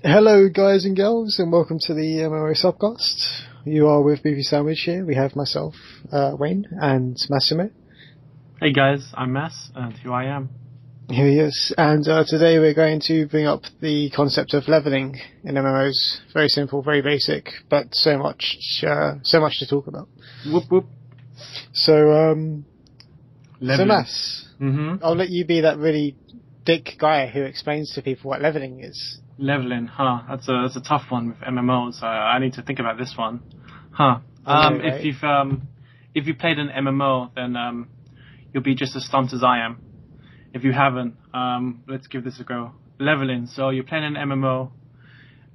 Hello guys and girls and welcome to the MMO Subcast. You are with Beefy Sandwich here. We have myself, Wayne, and Massimo. Hey guys, I'm Mass, and here I am. Here he is. And today we're going to bring up the concept of leveling in MMOs. Very simple, very basic, but so much to talk about. Whoop whoop. So Mass, I'll let you be that really dick guy who explains to people what leveling is. Leveling, huh? That's a tough one with MMOs. I need to think about this one, huh? Right. If you played an MMO, then you'll be just as stumped as I am. If you haven't, let's give this a go. Leveling. So you're playing an MMO,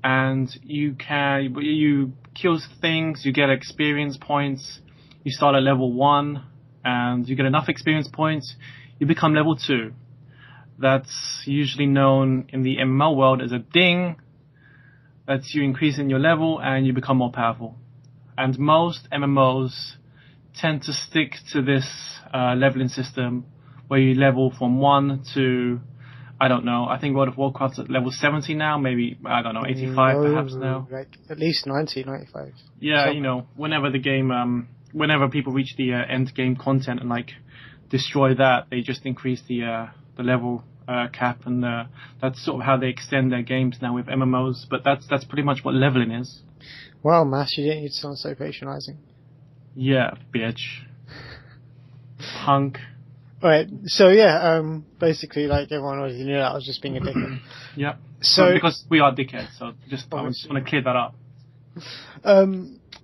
and you kill things, you get experience points. You start at level 1, and you get enough experience points, you become level 2. That's usually known in the MMO world as a ding. That's you increasing your level and you become more powerful. And most MMOs tend to stick to this leveling system where you level from 1 to, I don't know, I think World of Warcraft's at level 70 now, maybe, I don't know, 85 perhaps now. Like at least 90, 95. Yeah, so, whenever the game, whenever people reach the end game content and like destroy that, they just increase the level cap, and that's sort of how they extend their games now with MMOs. But that's pretty much what leveling is. Well, Mass, you didn't need to sound so patronizing. Yeah, bitch. Punk. Right, so yeah, basically, like everyone already knew that I was just being a dickhead. Yep. So because we are dickheads, so I just want to clear that up.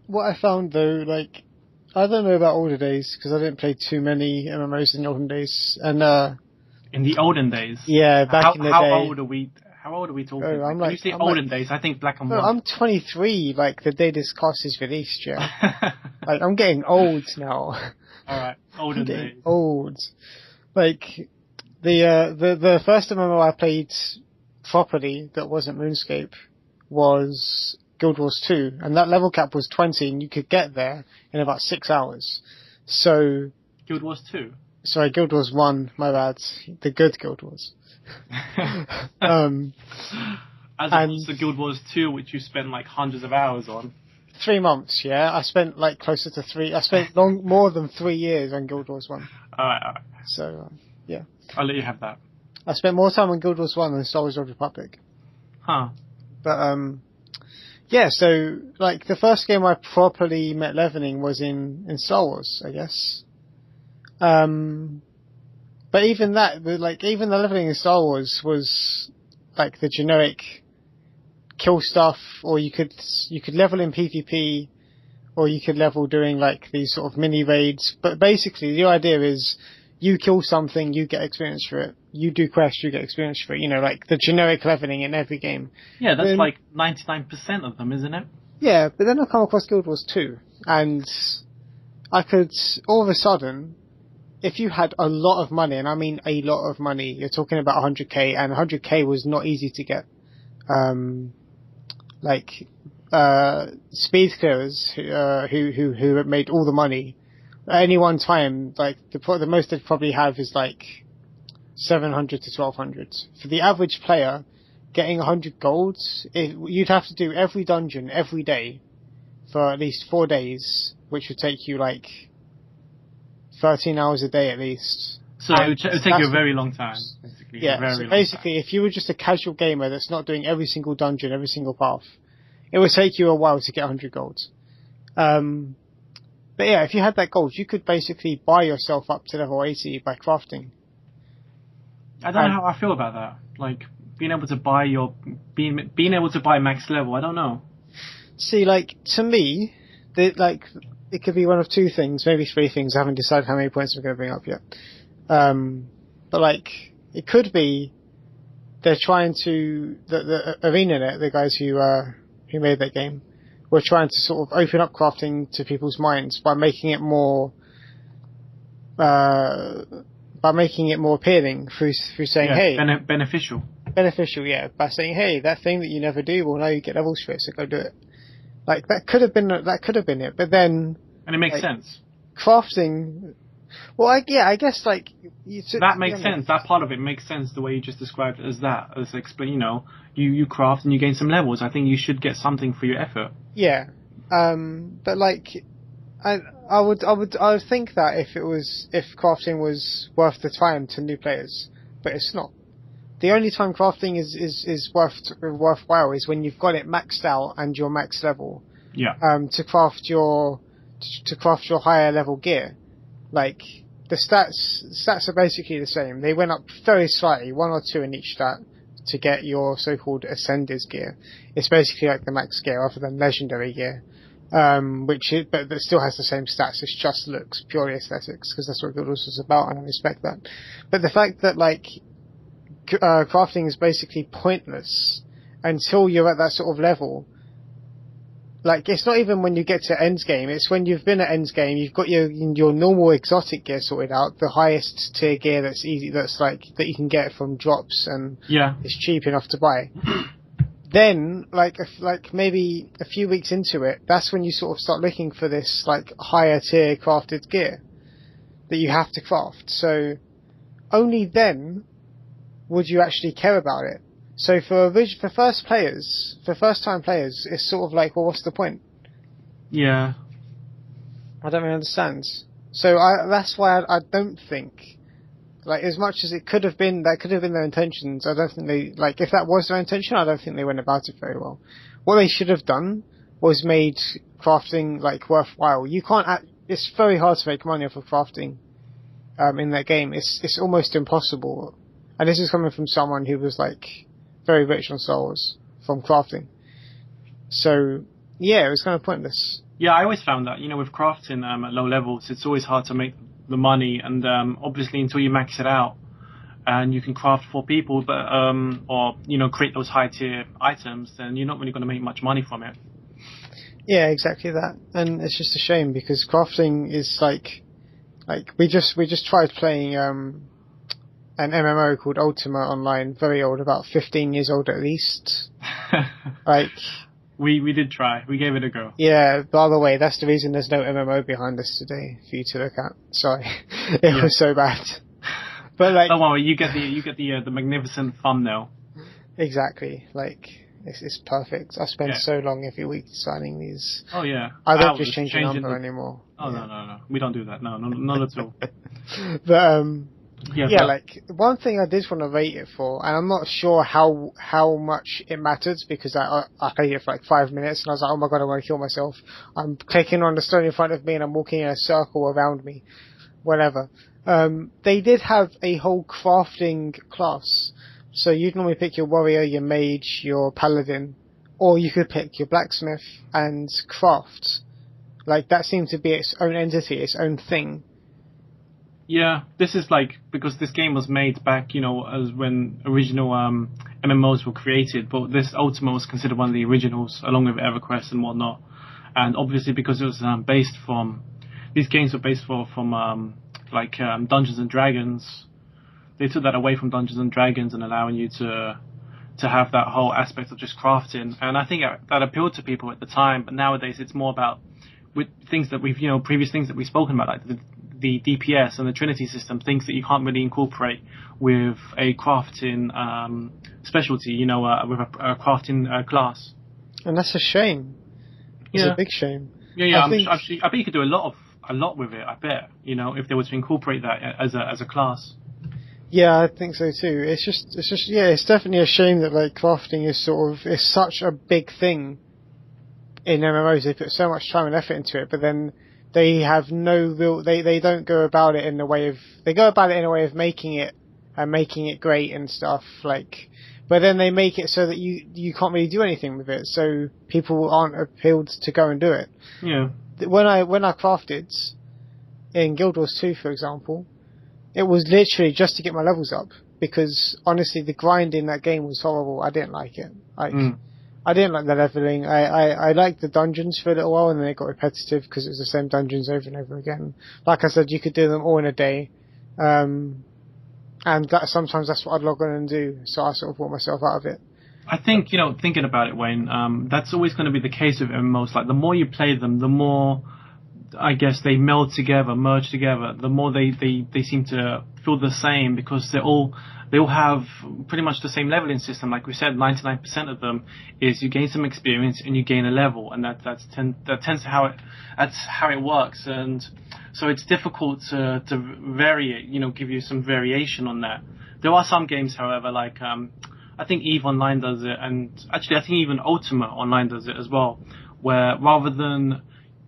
What I found though, like, I don't know about older days because I didn't play too many MMOs in the olden days, and in the olden days. Yeah, back in the day. How old are we? How old are we talking? Oh, when you say olden days, I think black and white. I'm 23. Like the day this cast is released, yeah. Like I'm getting old now. All right, olden days. Old. Like the first MMO I played properly that wasn't RuneScape was Guild Wars 2, and that level cap was 20, and you could get there in about 6 hours. So Guild Wars 2. Sorry, Guild Wars 1, my bad. The good Guild Wars. As opposed to Guild Wars 2, which you spent like hundreds of hours on. 3 months, yeah. I spent like closer to 3. I spent more than 3 years on Guild Wars 1. Alright. So, yeah. I'll let you have that. I spent more time on Guild Wars 1 than Star Wars Old Republic. Huh. But, yeah, so, like, the first game I properly met leveling was in Star Wars, I guess. But even that, even the leveling in Star Wars was like the generic kill stuff, or you could level in PvP, or you could level doing like these sort of mini raids. But basically, the idea is you kill something, you get experience for it. You do quests, you get experience for it. You know, like the generic leveling in every game. Yeah, that's like 99% of them, isn't it? Yeah, but then I come across Guild Wars 2, and I could all of a sudden, if you had a lot of money, and I mean a lot of money, you're talking about 100k, and 100k was not easy to get. Speed clearers who had made all the money at any one time, like the most they'd probably have is like 700 to 1200. For the average player, getting 100 golds, you'd have to do every dungeon every day for at least 4 days, which would take you like 13 hours a day at least. So it would take you a very long time, basically. Yeah, so basically, if you were just a casual gamer that's not doing every single dungeon, every single path, it would take you a while to get 100 golds. But yeah, if you had that gold, you could basically buy yourself up to level 80 by crafting. I don't know how I feel about that. Like, being able to buy max level, I don't know. See, like, to me, it could be one of 2 things, maybe 3 things. I haven't decided how many points I'm going to bring up yet. But like, it could be they're trying to, the ArenaNet, the guys who made that game, were trying to sort of open up crafting to people's minds by making it more appealing through saying, hey, beneficial, yeah, by saying, hey, that thing that you never do, well, now you get levels for it, so go do it. Like, that could have been it, but then, and it makes sense. Crafting, Well, I guess like that makes sense. That part of it makes sense. The way you just described it as that, as explain. You know, you craft and you gain some levels. I think you should get something for your effort. Yeah, but like, I would think that if crafting was worth the time to new players, but it's not. The only time crafting is worthwhile is when you've got it maxed out and you're max level. Yeah. To craft your higher level gear. Like, the stats are basically the same. They went up very slightly, 1 or 2 in each stat, to get your so-called Ascenders gear. It's basically like the max gear other than legendary gear. But that still has the same stats. It's just looks, purely aesthetics, because that's what Guild Wars is about, and I respect that. But the fact that, like, crafting is basically pointless until you're at that sort of level. Like, it's not even when you get to end game, it's when you've been at end game, you've got your normal exotic gear sorted out, the highest tier gear that you can get from drops, and it's cheap enough to buy. Then, like maybe a few weeks into it, that's when you sort of start looking for this, like, higher tier crafted gear that you have to craft. So, only then would you actually care about it. So for first time players, it's sort of like, well, what's the point? Yeah. I don't really understand. So that's why I don't think, like, as much as that could have been their intentions, I don't think they, like, if that was their intention, I don't think they went about it very well. What they should have done was made crafting, like, worthwhile. It's very hard to make money off of crafting, in that game. It's almost impossible. And this is coming from someone who was, like, very rich on Star Wars from crafting. So, yeah, it was kind of pointless. Yeah, I always found that, with crafting at low levels, it's always hard to make the money, and obviously until you max it out, and you can craft for people, but or create those high tier items, then you're not really going to make much money from it. Yeah, exactly that. And it's just a shame, because crafting is like we just tried playing an MMO called Ultima Online, very old, about 15 years old at least. Like, we did try. We gave it a go. Yeah, by the way, that's the reason there's no MMO behind us today for you to look at. Sorry. It was so bad. But like, don't worry, you get the magnificent thumbnail. Exactly. Like, it's perfect. I spend so long every week designing these. Oh yeah. I don't just change the number anymore. Oh yeah. No. We don't do that. No, not at all. But like, one thing I did want to rate it for, and I'm not sure how much it mattered, because I played it for like 5 minutes and I was like, oh my god, I want to kill myself. I'm clicking on the stone in front of me and I'm walking in a circle around me. Whatever. They did have a whole crafting class. So you'd normally pick your warrior, your mage, your paladin, or you could pick your blacksmith and craft. Like, that seemed to be its own entity, its own thing. Yeah, this is like, because this game was made back, as when original MMOs were created, but this Ultima was considered one of the originals, along with EverQuest and whatnot. And obviously because it was these games were based from Dungeons and Dragons, they took that away from Dungeons and Dragons and allowing you to have that whole aspect of just crafting. And I think that appealed to people at the time, but nowadays it's more about with things that we've, previous things that we've spoken about, like the DPS and the Trinity system, things that you can't really incorporate with a crafting specialty, with a crafting class. And that's a shame. It's a big shame. Yeah. I bet you could do a lot with it. I bet, if they were to incorporate that as a class. Yeah, I think so too. It's definitely a shame that, like, crafting is such a big thing in MMOs. They put so much time and effort into it, but then they have no real, they don't go about it in the way of, they go about it in a way of making it great and stuff, like, but then they make it so that you can't really do anything with it, so people aren't appealed to go and do it. Yeah. When I crafted in Guild Wars 2, for example, it was literally just to get my levels up, because honestly the grind in that game was horrible. I didn't like it. I didn't like the leveling. I liked the dungeons for a little while, and then they got repetitive because it was the same dungeons over and over again. Like I said, you could do them all in a day, and sometimes that's what I'd log on and do. So I sort of brought myself out of it. I think, thinking about it, Wayne, that's always going to be the case with MMOs. Like, the more you play them, the more I guess they merge together, the more they seem to feel the same, because they all have pretty much the same leveling system. Like we said, 99% of them is you gain some experience and you gain a level, and that's how it works. And so it's difficult to vary it, give you some variation on that. There are some games, however, like I think EVE Online does it, and actually I think even Ultima Online does it as well, where rather than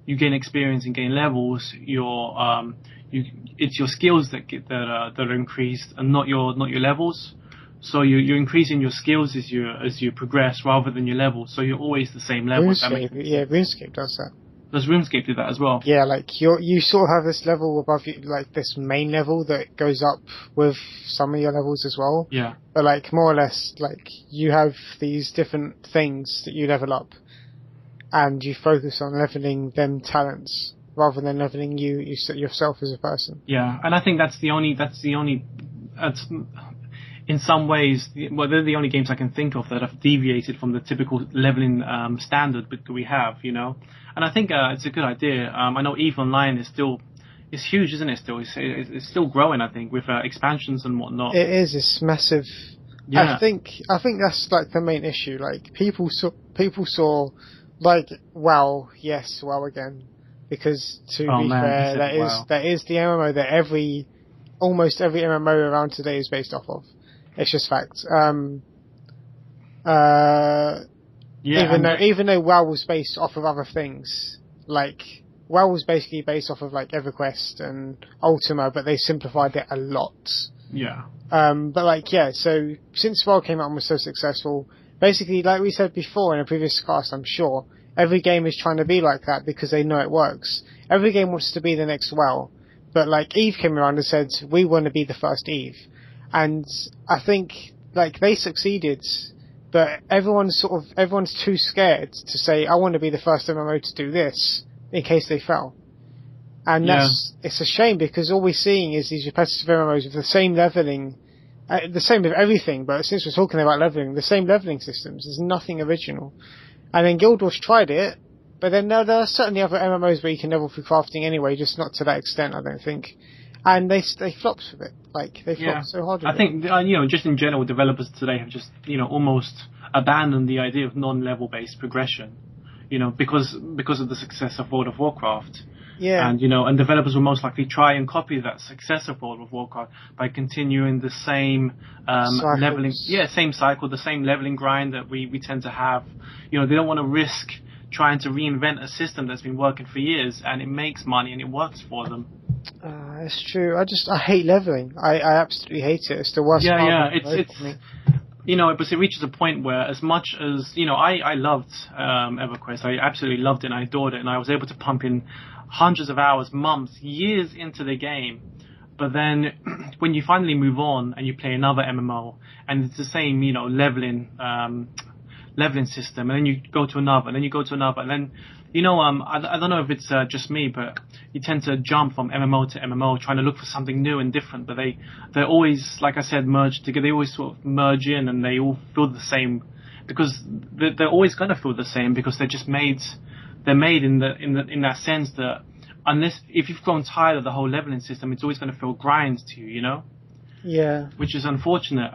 you gain experience and gain levels, it's your skills that are increased, and not your levels. So you're increasing your skills as you progress, rather than your levels. So you're always the same level. RuneScape does that. Does RuneScape do that as well? Yeah, like you sort of have this level above you, like this main level that goes up with some of your levels as well. Yeah. But like more or less, like you have these different things that you level up, and you focus on leveling them talents rather than leveling yourself as a person. Yeah, and I think that's the only in some ways, they're the only games I can think of that have deviated from the typical leveling standard that we have, And I think it's a good idea. I know EVE Online is huge, isn't it? Still, it's still growing. I think with expansions and whatnot. It is. It's massive. Yeah. I think that's like the main issue. Like people saw like WoW again, because to be fair, that is the MMO that almost every MMO around today is based off of. It's just fact. Even though WoW was based off of other things, like WoW was basically based off of like EverQuest and Ultima, but they simplified it a lot. Yeah. So since WoW came out and was so successful, basically, like we said before in a previous cast, I'm sure, every game is trying to be like that because they know it works. Every game wants to be the next WoW, but like EVE came around and said, we want to be the first EVE. And I think like they succeeded, but everyone's too scared to say, I want to be the first MMO to do this, in case they fail. And it's a shame, because all we're seeing is these repetitive MMOs with the same leveling, the same with everything, but since we're talking about leveling, the same leveling systems. There's nothing original. And then Guild Wars tried it, but then there are certainly other MMOs where you can level through crafting anyway, just not to that extent, I don't think. And they flopped with it. Like, they flopped so hard with I think, just in general, developers today have just, almost abandoned the idea of non-level based progression, because of the success of World of Warcraft. Yeah. And, and developers will most likely try and copy that success of World of Warcraft by continuing the same leveling, same cycle, the same leveling grind that we tend to have. They don't want to risk trying to reinvent a system that's been working for years, and it makes money and it works for them. It's true. I hate leveling. I absolutely hate it. It's the worst part of it for me. But it reaches a point where, as much as, I loved EverQuest, I absolutely loved it and I adored it, and I was able to pump in hundreds of hours, months, years into the game. But then when you finally move on and you play another MMO, and it's the same, leveling system, and then you go to another, and then you go to another, and then, I don't know if it's just me, but you tend to jump from MMO to MMO trying to look for something new and different, but they're always, like I said, merged together. They always sort of merge in, and they all feel the same, because they're always going to feel the same, because they're made in that sense that if you've grown tired of the whole leveling system, it's always going to feel grind to you, Yeah. Which is unfortunate.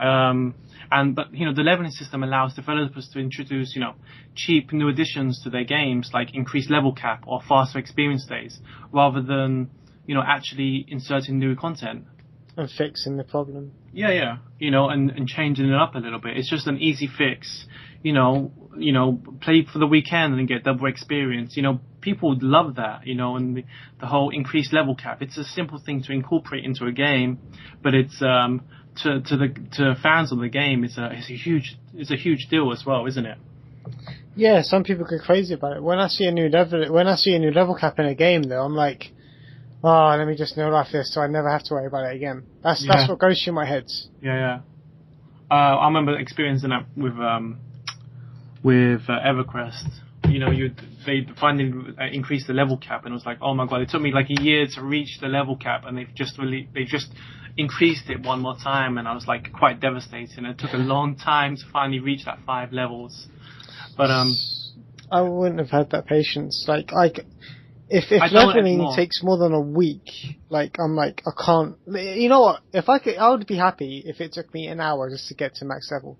But the leveling system allows developers to introduce, cheap new additions to their games, like increased level cap or faster experience days, rather than, actually inserting new content. And fixing the problem. Yeah. And changing it up a little bit. It's just an easy fix. Play for the weekend and get double experience. People would love that, and the whole increased level cap. It's a simple thing to incorporate into a game, but it's to fans of the game, it's a huge deal as well, isn't it? Yeah, some people go crazy about it. When I see a new level cap in a game, though, I'm like, oh, let me just know life this, so I never have to worry about it again. That's what goes through my head. Yeah. I remember experiencing that with EverQuest. They finally increased the level cap, and it was like, oh my god, it took me like a year to reach the level cap, and they've just increased it one more time, and I was like quite devastated. It took a long time to finally reach that 5 levels. But I wouldn't have had that patience. Like, If I don't leveling anymore. takes more than a week, like I'm like I can't. You know what? If I could, I would be happy if it took me an hour just to get to max level.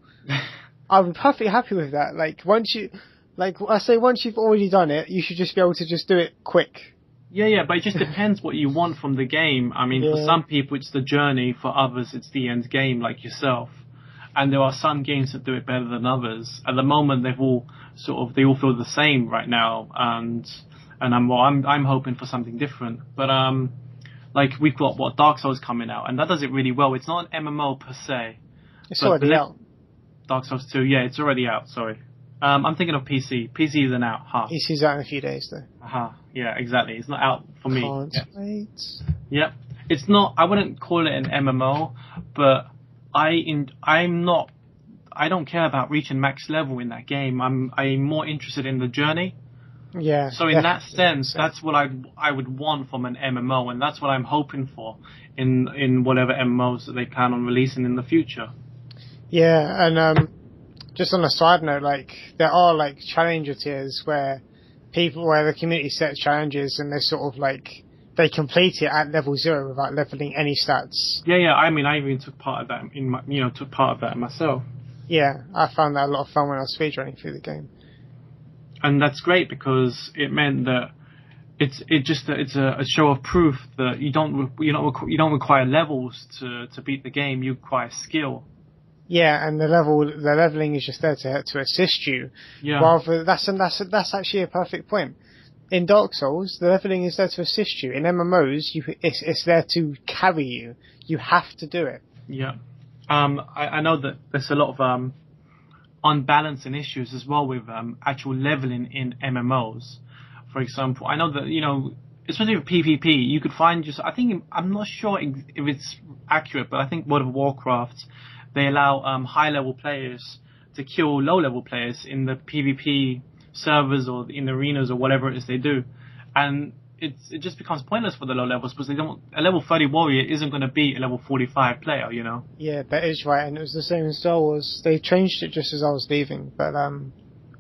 I'm perfectly happy with that. Like once you, like I say, once you've already done it, you should just be able to just do it quick. Yeah, but it just depends what you want from the game. I mean, for Yeah. some people it's the journey, for others it's the end game, like yourself. And there are some games that do it better than others. At the moment, they all feel the same right now, and I'm hoping for something different. But like we've got Dark Souls coming out, and that does it really well. It's not an MMO per se. It's But already out. Dark Souls 2, yeah, it's already out. Sorry, I'm thinking of PC. PC isn't out. PC's out in a few days though. Yeah, exactly. It's not out for me. Can't Yeah. wait. Yep. It's not. I wouldn't call it an MMO, but I don't care about reaching max level in that game. I'm more interested in the journey. Yeah. So in that sense, that's what I would want from an MMO, and that's what I'm hoping for in whatever MMOs that they plan on releasing in the future. Yeah, and just on a side note, like there are like challenger tiers where the community sets challenges and they sort of like they complete it at level 0 without leveling any stats. Yeah. I mean, I even took part of that myself. Yeah, I found that a lot of fun when I was speedrunning through the game. And that's great because it meant that it's a show of proof that you don't require levels to beat the game. You require skill. Yeah, and the leveling is just there to assist you. Yeah. Rather, that's actually a perfect point. In Dark Souls, the leveling is there to assist you. In MMOs, it's there to carry you. You have to do it. Yeah. I know that there's a lot of unbalancing issues as well with actual leveling in MMOs. For example, I know that, especially with PvP, you could find I'm not sure if it's accurate, but I think World of Warcraft, they allow high-level players to kill low-level players in the PvP servers or in arenas or whatever it is they do. And it just becomes pointless for the low levels because a level 30 warrior isn't going to beat a level 45 player, Yeah, that is right, and it was the same in Star Wars. They changed it just as I was leaving, but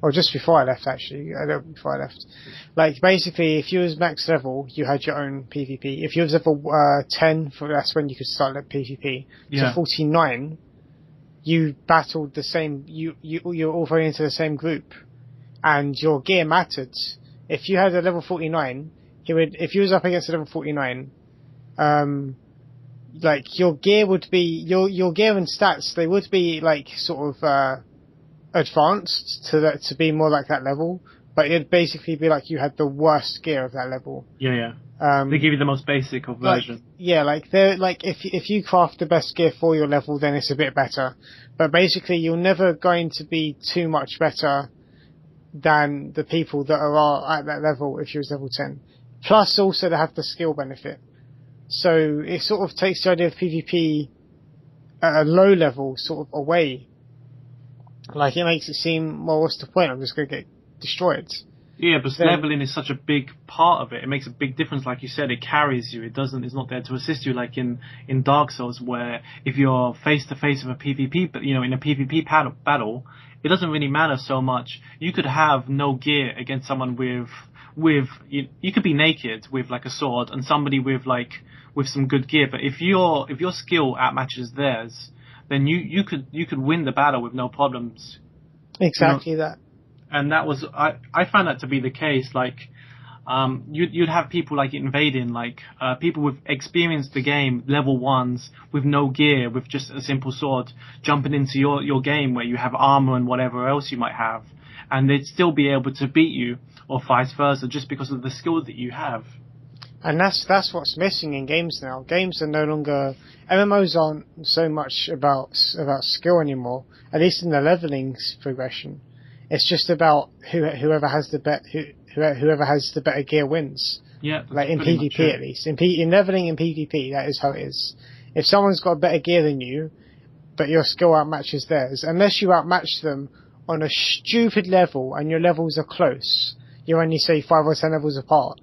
or just before I left actually, a little before I left. Like basically, if you was max level, you had your own PvP. If you was level 10, that's when you could start like PvP. Yeah. To 49, you battled the same. You're all very into the same group, and your gear mattered. If you had a level 49. If you was up against a level 49, like your gear would be your gear and stats, they would be like sort of advanced to be more like that level, but it'd basically be like you had the worst gear of that level. Yeah. They give you the most basic of version. If you craft the best gear for your level, then it's a bit better. But basically, you're never going to be too much better than the people that are at that level if you was level 10. Plus, also they have the skill benefit. So it sort of takes the idea of PvP at a low level sort of away. Like it makes it seem, well, what's the point? I'm just going to get destroyed. Yeah, but leveling is such a big part of it. It makes a big difference, like you said. It carries you. It's not there to assist you, like in Dark Souls, where if you're face to face with a PvP, but in a PvP battle, it doesn't really matter so much. You could have no gear against someone with you could be naked with like a sword and somebody with some good gear. But if your skill outmatches theirs, then you could win the battle with no problems. Exactly that. And that was I found that to be the case. Like you'd have people like invading, like people with experienced the game, level 1s with no gear, with just a simple sword, jumping into your game where you have armor and whatever else you might have, and they'd still be able to beat you, or vice versa, just because of the skill that you have. And that's what's missing in games now. Games are no longer, MMOs aren't so much about skill anymore. At least in the leveling progression, it's just about whoever has the better gear wins. Yeah, like in PvP at least. In leveling in PvP, that is how it is. If someone's got better gear than you, but your skill outmatches theirs, unless you outmatch them on a stupid level and your levels are close, you're only say 5 or 10 levels apart.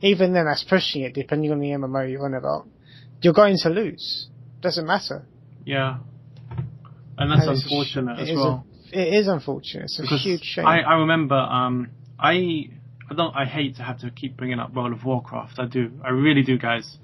Even then, that's pushing it, depending on the MMO you're on about. You're going to lose. Doesn't matter. Yeah. And that's unfortunate as well. It is unfortunate. It's a huge shame. I remember, I I hate to have to keep bringing up World of Warcraft. I really do, guys.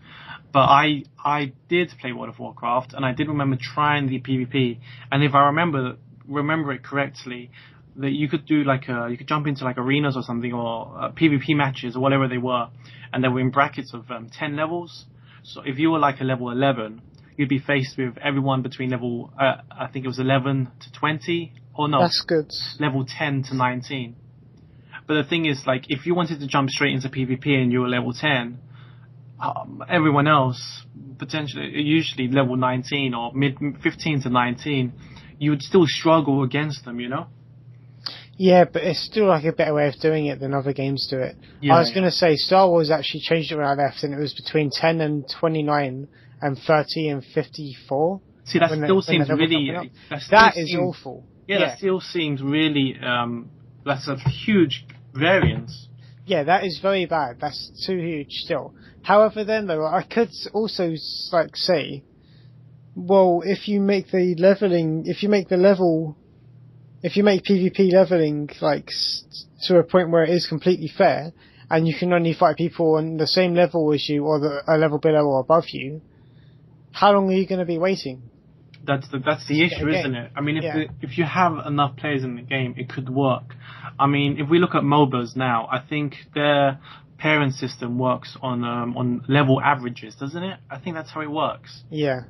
But I did play World of Warcraft, and I did remember trying the PvP. And if I remember it correctly, that you could do you could jump into like arenas or something, or PvP matches or whatever they were, and they were in brackets of 10 levels. So if you were like a level 11, you'd be faced with everyone between level I think it was 11 to 20, or no, That's good. level 10 to 19. But the thing is, like, if you wanted to jump straight into PvP and you were level 10, everyone else, usually level 19 or mid 15 to 19, you would still struggle against them, you know? Yeah, but it's still like a better way of doing it than other games do it. Yeah, I was going to say Star Wars actually changed it when I left, and it was between 10 and 29 and 30 and 54. See, that still seems really... That is awful. Yeah, that still seems really... that's a huge variance. Yeah, that is very bad. That's too huge still. However, then though, I could also like say, well, if you make PvP leveling like to a point where it is completely fair, and you can only fight people on the same level as you or a level below or above you, how long are you going to be waiting? That's the issue, isn't it? I mean, if you have enough players in the game, it could work. I mean, if we look at MOBAs now, I think their parent system works on level averages, doesn't it? I think that's how it works. Yeah.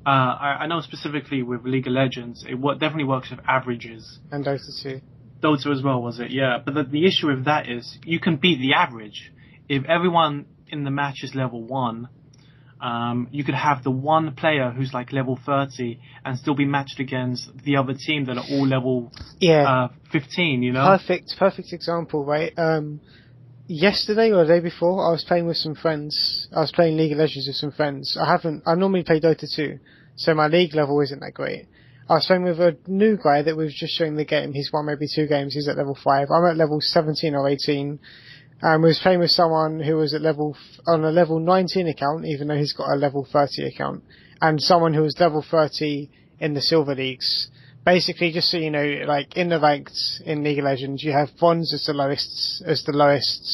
I know specifically with League of Legends, it definitely works with averages. And Dota 2. Dota as well, was it? Yeah. But the issue with that is you can beat the average. If everyone in the match is level 1, you could have the one player who's like level 30 and still be matched against the other team that are all level 15, you know? Perfect example, right? Yesterday or the day before, I was playing with some friends. I was playing League of Legends with some friends. I normally play Dota 2, so my league level isn't that great. I was playing with a new guy that was just showing the game. He's won maybe 2 games. He's at level 5. I'm at level 17 or 18. And we was playing with someone who was on a level 19 account, even though he's got a level 30 account, and someone who was level 30 in the silver leagues. Basically, just so you know, like in the ranks in League of Legends, you have bronze as the lowest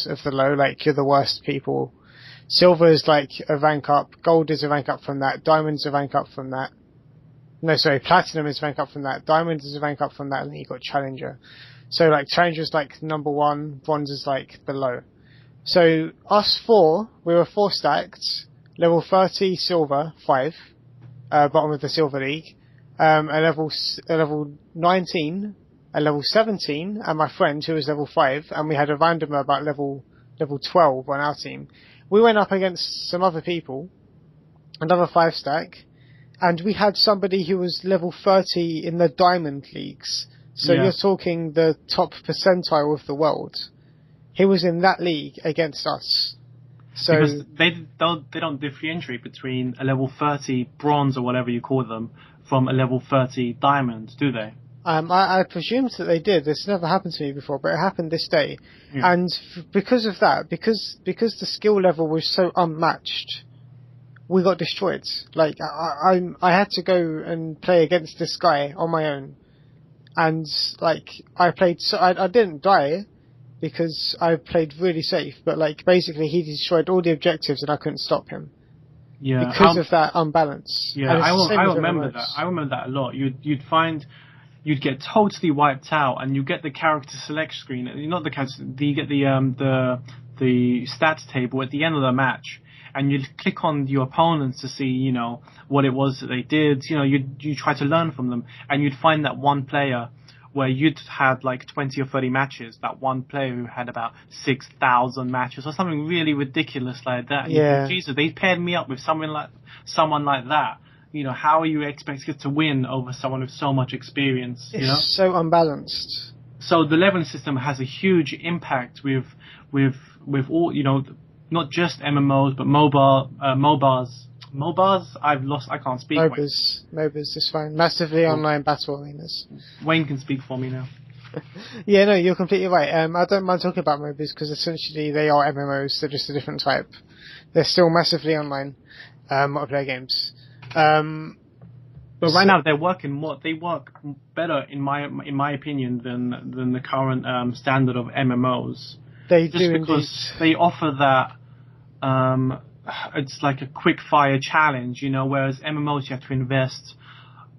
of the low, like you're the worst people. Silver is like a rank up, gold is a rank up from that, diamond's a rank up from that. No, sorry, platinum is a rank up from that, diamond is a rank up from that, and then you've got challenger. So like challenger's like number 1, bronze is like below. So us 4, we were 4 stacked, level 30 silver 5, bottom of the silver league, a level 19, a level 17, and my friend who was level 5, and we had a randomer about level 12 on our team. We went up against some other people, another 5 stack, and we had somebody who was level 30 in the diamond leagues. So you're talking the top percentile of the world. He was in that league against us. So because they don't differentiate between a level 30 bronze or whatever you call them from a level 30 diamond, do they? I presumed that they did. This never happened to me before, but it happened this day. Yeah. And because of that, because the skill level was so unmatched, we got destroyed. Like I had to go and play against this guy on my own. And like I didn't die because I played really safe, but like basically he destroyed all the objectives and I couldn't stop him. Yeah, because of that unbalance. Yeah, I remember that. I remember that a lot. You'd get totally wiped out, and you get the character select screen. Not the character. You get the stats table at the end of the match. And you'd click on your opponents to see, you know, what it was that they did. You know, you try to learn from them, and you'd find that one player where you'd had like 20 or 30 matches. That one player who had about 6,000 matches or something really ridiculous like that. And yeah. Jesus, they paired me up with someone like that. You know, how are you expected to win over someone with so much experience? It's you know? so unbalanced. So the leveling system has a huge impact with all, you know. Not just MMOs, but MOBAs. I can't speak. MOBAs is fine. Massively online battle arenas. Wayne can speak for me now. Yeah, no, you're completely right. I don't mind talking about MOBAs because essentially they are MMOs. They're just a different type. They're still massively online multiplayer games. But right now they work better in my opinion than the current standard of MMOs. They just do because indeed. they offer that. It's like a quick fire challenge, you know. Whereas MMOs, you have to invest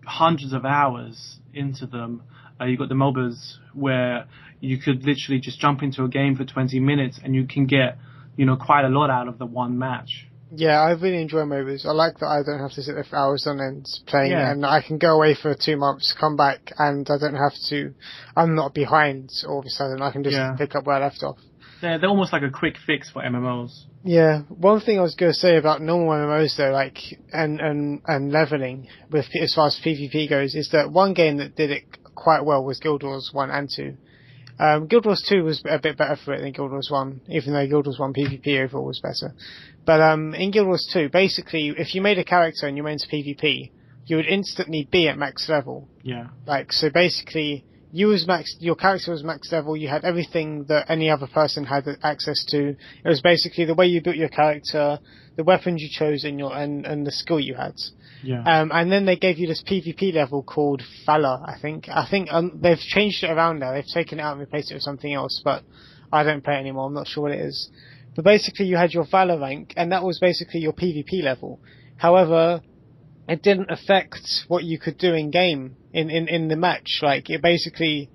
hundreds of hours into them. You've got the MOBAs where you could literally just jump into a game for 20 minutes and you can get, you know, quite a lot out of the one match. Yeah, I really enjoy MOBAs. I like that I don't have to sit there for hours on end playing, Yeah. and I can go away for 2 months, come back, and I don't have to. I'm not behind all of a sudden. I can just Yeah. pick up where I left off. They're almost like a quick fix for MMOs. Yeah, one thing I was going to say about normal MMOs though, like and leveling with as far as PvP goes, is that one game that did it quite well was Guild Wars 1 and 2. Guild Wars 2 was a bit better for it than Guild Wars 1, even though Guild Wars 1 PvP overall was better. But in Guild Wars 2, basically, if you made a character and you went into PvP, you would instantly be at max level. Yeah. Like, so basically, your character was max level, you had everything that any other person had access to. It was basically the way you built your character, the weapons you chose, and the skill you had. Yeah. And then they gave you this PvP level called Valor, I think. They've changed it around now. They've taken it out and replaced it with something else, but I don't play it anymore. I'm not sure what it is. But basically you had your Valor rank, and that was basically your PvP level. However, it didn't affect what you could do in game, in the match. Like, it basically,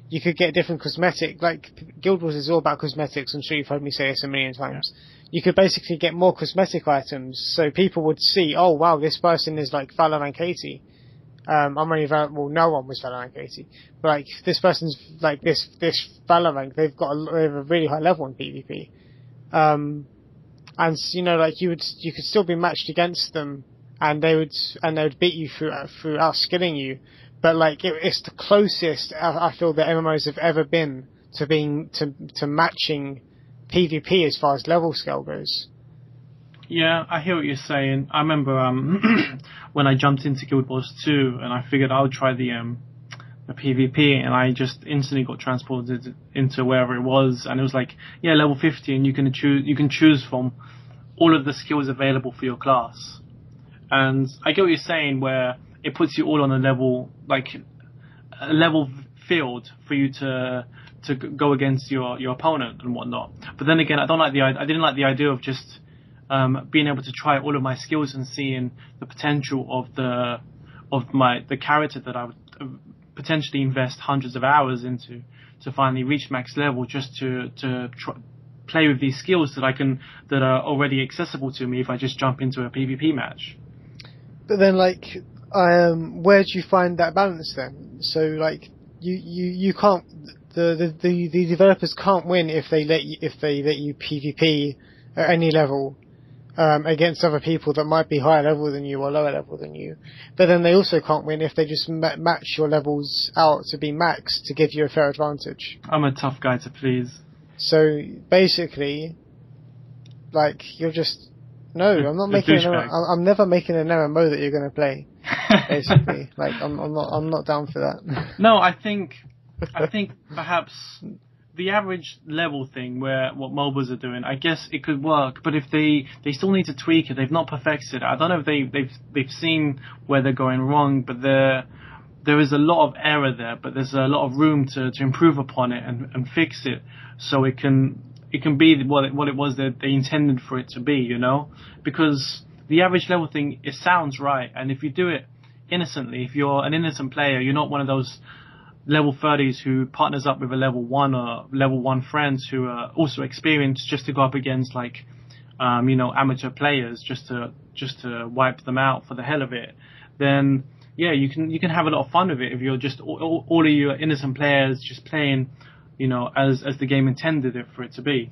you could get different cosmetic, like, Guild Wars is all about cosmetics, I'm sure you've heard me say this a million times. Yeah. You could basically get more cosmetic items, so people would see, oh wow, this person is like Valor rank 80. I'm only no one was Valor rank 80. But like, this person's like this Valor rank, they have a really high level in PvP. And you know, like, you could still be matched against them, and they would beat you through outskilling you. But like, it's the closest I feel that MMOs have ever been to matching PvP as far as level scale goes. Yeah, I hear what you're saying. I remember when I jumped into Guild Wars 2 and I figured I would try the PvP, and I just instantly got transported into wherever it was, and it was like, yeah, level 50, and you can choose from all of the skills available for your class. And I get what you're saying, where it puts you all on a level field for you to go against your opponent and whatnot. But then again, I didn't like the idea of just being able to try all of my skills and seeing the potential of the character that I would potentially invest hundreds of hours into to finally reach max level, just to play with these skills that are already accessible to me if I just jump into a PvP match. But then, like, where do you find that balance then? So, like, you can't, the developers can't win if they let you PvP at any level against other people that might be higher level than you or lower level than you. But then they also can't win if they just match your levels out to be max to give you a fair advantage. I'm a tough guy to please. So basically, like, you're just I'm not making I'm never making an MMO that you're going to play. Basically, like, I'm not down for that. No, I think perhaps the average level thing, where what MOBAs are doing, I guess it could work. But if they still need to tweak it, they've not perfected it. I don't know if they've seen where they're going wrong, but there is a lot of error there. But there's a lot of room to improve upon it and fix it, so it can be what it was that they intended for it to be, you know? Because the average level thing, it sounds right, and if you do it innocently, if you're an innocent player, you're not one of those level 30s who partners up with a level 1 or level 1 friends who are also experienced, just to go up against, like, amateur players, just to wipe them out for the hell of it, then yeah, you can have a lot of fun with it if you're just all of you innocent players just playing, as the game intended it for it to be.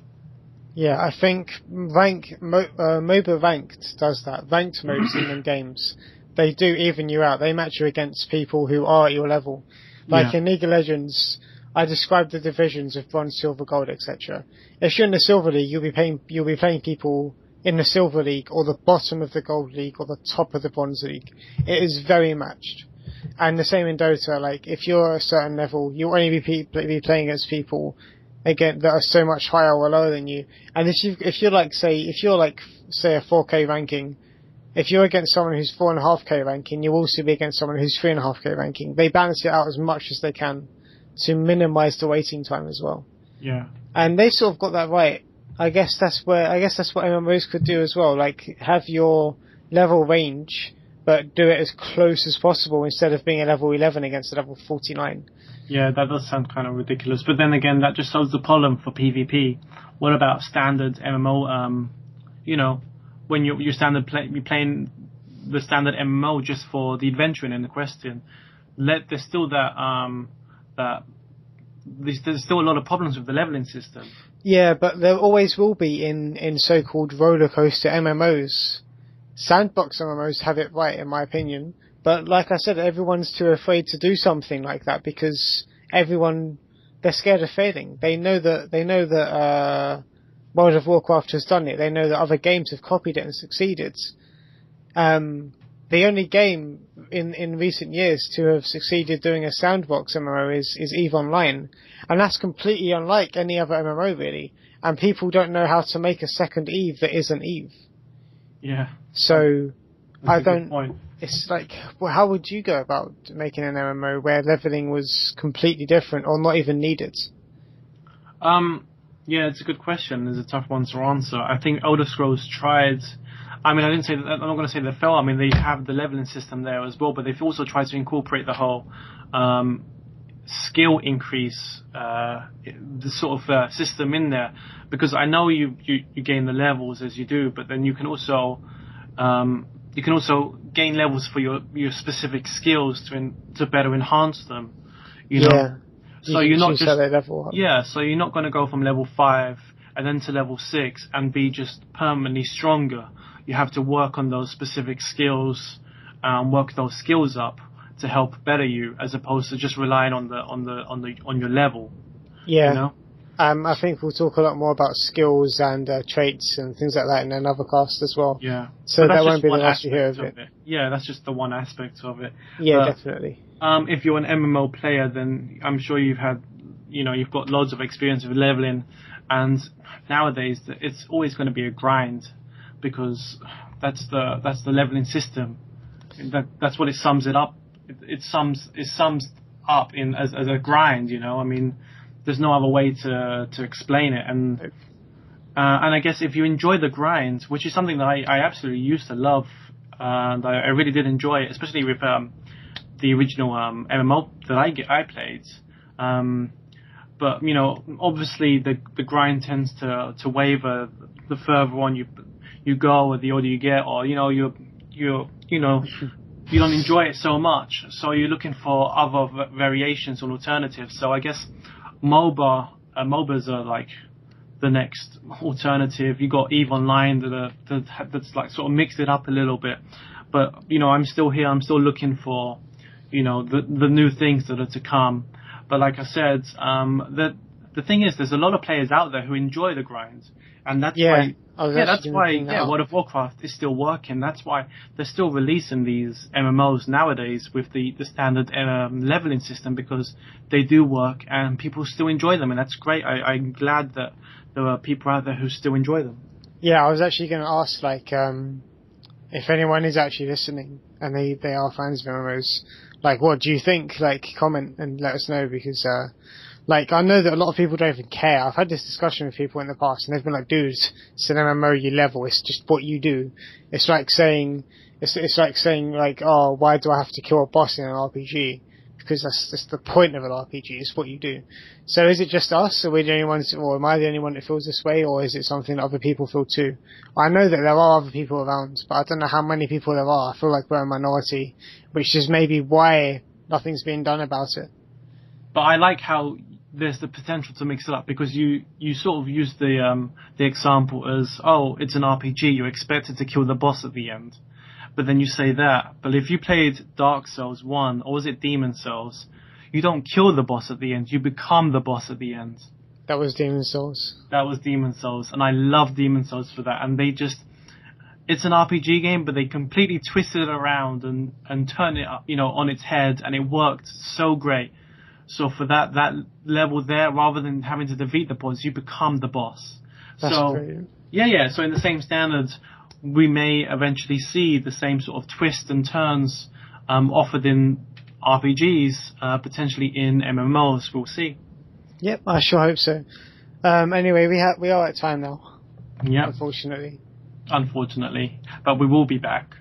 Yeah, I think MOBA Ranked does that. Ranked modes in them games, they do even you out. They match you against people who are at your level. Like, in League of Legends, I described the divisions of bronze, silver, gold, etc. If you're in the silver league, you'll be playing people in the silver league, or the bottom of the gold league, or the top of the bronze league. It is very matched. And the same in Dota. Like, if you're a certain level, you'll only be playing against people again that are so much higher or lower than you. And if you're like say a 4K ranking, if you're against someone who's 4.5K ranking, you'll also be against someone who's 3.5K ranking. They balance it out as much as they can to minimize the waiting time as well. Yeah. And they sort of got that right. I guess that's what MMOs could do as well. Like, have your level range, but do it as close as possible instead of being a level 11 against a level 49. Yeah, that does sound kind of ridiculous. But then again, that just solves the problem for PvP. What about standard MMO? You know, when you're playing the standard MMO just for the adventuring and the question. There's still there's still a lot of problems with the leveling system. Yeah, but there always will be in so-called roller coaster MMOs. Sandbox MMOs have it right, in my opinion. But like I said, everyone's too afraid to do something like that because they're scared of failing. They know that World of Warcraft has done it. They know that other games have copied it and succeeded. The only game in recent years to have succeeded doing a sandbox MMO is EVE Online, and that's completely unlike any other MMO really. And people don't know how to make a second EVE that isn't EVE. Yeah. So That's I don't. Good point. It's like, well, how would you go about making an MMO where leveling was completely different or not even needed? Yeah, it's a good question. It's a tough one to answer. I think Elder Scrolls tried. I mean, I'm not going to say they failed. I mean, they have the leveling system there as well, but they've also tried to incorporate the whole skill increase, the sort of system in there. Because I know you gain the levels as you do, but then you can also gain levels for your specific skills to better enhance them. You know. So you're not just level up. Yeah, so you're not going to go from level 5 and then to level 6 and be just permanently stronger. You have to work on those specific skills, work those skills up to help better you, as opposed to just relying on your level. Yeah. You know? I think we'll talk a lot more about skills and traits and things like that in another cast as well. Yeah. So that won't be the last you hear of it. Yeah, that's just the one aspect of it. Yeah, definitely. If you're an MMO player, then I'm sure you've got loads of experience with leveling, and nowadays it's always going to be a grind, because that's the leveling system. That's what it sums it up. It sums up in as a grind. You know, I mean, there's no other way to explain it. And I guess if you enjoy the grind, which is something that I absolutely used to love, and I really did enjoy it, especially with the original MMO that I played. But you know, obviously the grind tends to waver the further on you go, or the older you get, or you know you don't enjoy it so much, so you're looking for other variations or alternatives. So I guess MOBAs are like the next alternative. You got EVE Online that's like sort of mixed it up a little bit, but you know, I'm still here. I'm still looking for, you know, the new things that are to come. But like I said, the thing is, there's a lot of players out there who enjoy the grind, and that's why World of Warcraft is still working. That's why they're still releasing these MMOs nowadays with the standard leveling system, because they do work and people still enjoy them, and that's great. I'm glad that there are people out there who still enjoy them. Yeah, I was actually going to ask, like, if anyone is actually listening and they are fans of MMOs, like, what do you think? Like, comment and let us know, because like, I know that a lot of people don't even care. I've had this discussion with people in the past, and they've been like, dude, it's an MMO, you level, it's just what you do. It's like saying, like, oh, why do I have to kill a boss in an RPG? Because that's the point of an RPG, it's what you do. So is it just us, or am I the only one that feels this way, or is it something that other people feel too? I know that there are other people around, but I don't know how many people there are. I feel like we're a minority, which is maybe why nothing's being done about it. But I like how there's the potential to mix it up, because you sort of use the example as, oh, it's an RPG, you're expected to kill the boss at the end. But then you say that. But if you played Dark Souls 1, or was it Demon Souls, you don't kill the boss at the end, you become the boss at the end. That was Demon Souls. That was Demon Souls, and I love Demon Souls for that. And it's an RPG game, but they completely twisted it around and turned it up, you know, on its head, and it worked so great. So for that level there, rather than having to defeat the boss, you become the boss. That's brilliant. Yeah. So in the same standards, we may eventually see the same sort of twists and turns offered in RPGs, potentially in MMOs. We'll see. Yep, I sure hope so. Anyway, we are at time now. Yeah. Unfortunately, but we will be back.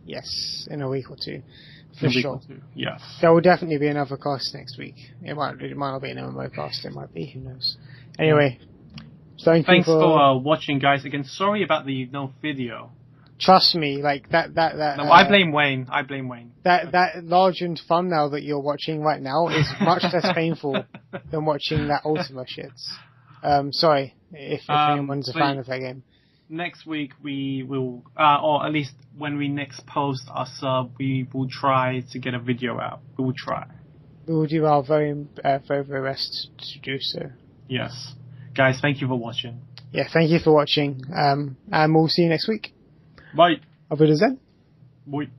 Yes, in a week or two, for In a week sure. or two. Yes. There will definitely be another cast next week. It might not be an MMO cast. It might be. Who knows? Anyway, thanks for watching, guys. Again, sorry about the no video. Trust me, like that. No, I blame Wayne. That large thumbnail that you're watching right now is much less painful than watching that Ultima shit. Sorry if anyone's a fan of that game. Next week we will, or at least when we next post our sub, we will try to get a video out. We will try. We will do our very best to do so. Yes. Guys, thank you for watching. Yeah, thank you for watching. And we'll see you next week. Bye. Auf Wiedersehen. Bye.